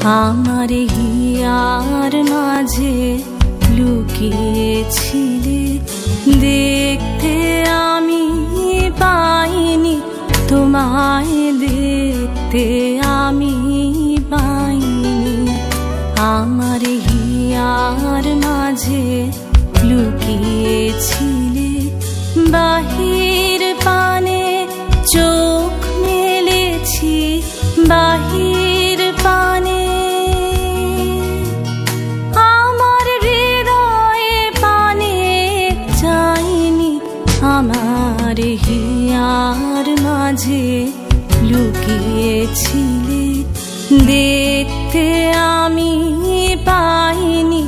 আমার হিয়ার মাঝে লুকিয়েছিলে, দেখতে আমি পাইনি তোমায়, দেখতে আমি পাইনি। আমার হিয়ার মাঝে লুকিয়েছিলে, বাহির পানে চোখ মেলেছি, বাহির পানে আমার হৃদয়ে পানে চাইনি। আমার হিয়ার মাঝে লুকিয়েছিলে, দেখতে আমি পাইনি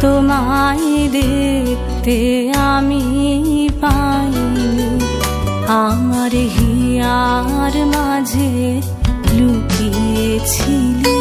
তোমায়, দেখতে আমি পাইনি। আমার হিয়ার মাঝে লুকিয়েছিলে।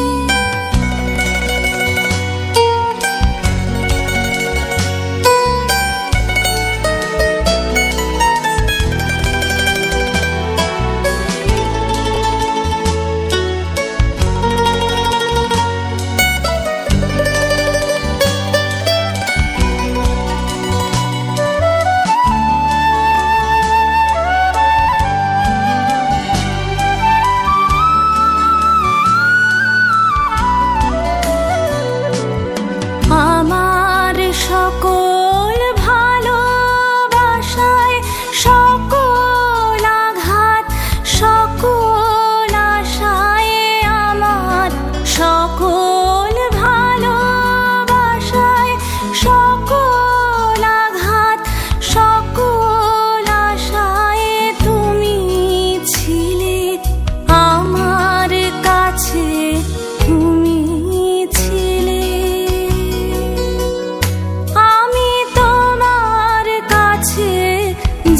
সকল ভালোবাসায় সকল আঘাত, সকল আশায় আমার, সকল ভালোবাসায় সকল আঘাত, সকল আশায় তুমি ছিলে আমার কাছে, তুমি ছিলে।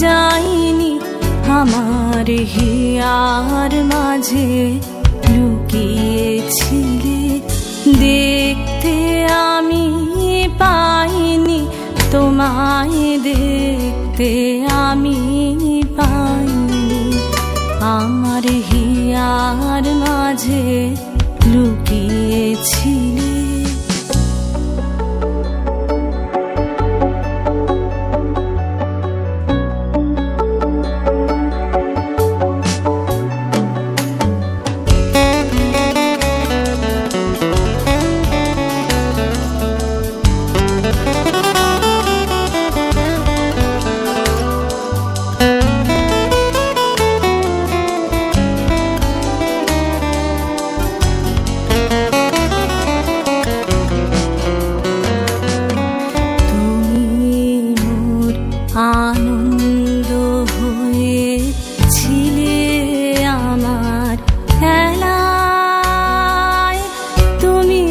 যাইনি আমার হিয়ার মাঝে লুকিয়েছিলে, দেখতে আমি পাইনি তোমায়, দেখতে আমি পাইনি। আমার হিয়ার মাঝে লুকিয়েছিলে। আনন্দ হয়েছিলে আমার খেলায়, তুমি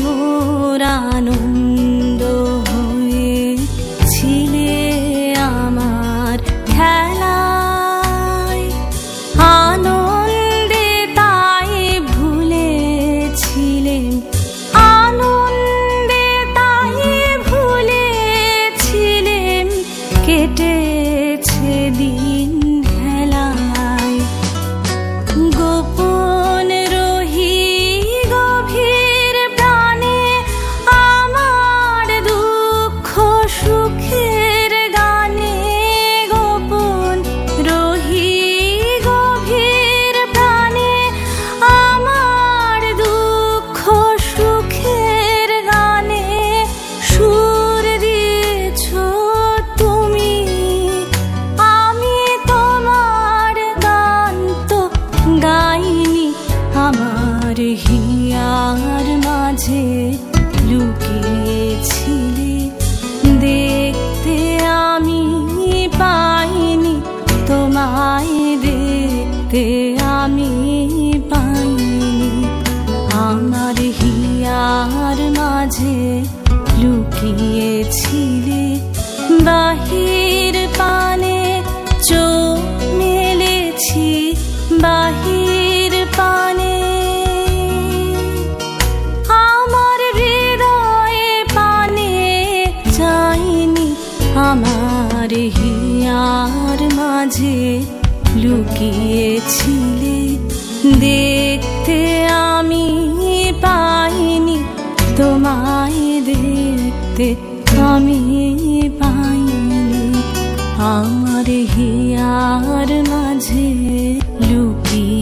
মোর আনন্দ হয়েছিলে আমার খেলায়। আনন্দে তাই ভুলেছিলেন, আনন্দে তাই ভুলেছিলেন, কেটেছে দিন হেলায়। গোপন রহি গভীর প্রাণে আমার দুঃখ সুখের গানে, গোপন রহি গভীর প্রাণে আমার দুঃখ সুখের গানে সুর দিয়েছ তুমি। আমি তোমার গান তো গাইনি, আমার হিয়ার মাঝে লুকিয়েছিলে, দেখতে আমি পাইনি তোমায়, দেখতে আমি পাইনি। আমার হিয়ার মাঝে লুকিয়েছিলে, বাহির পানে চোখ মেলেছি, বাহির পানে আমার হৃদয়ে পানে চাইনি। আমার হিয়ার মাঝে লুকিয়েছিলে, দেখতে আমি দেখতে আমি পাইনি, আমার হিয়ার মাঝে লুকিয়ে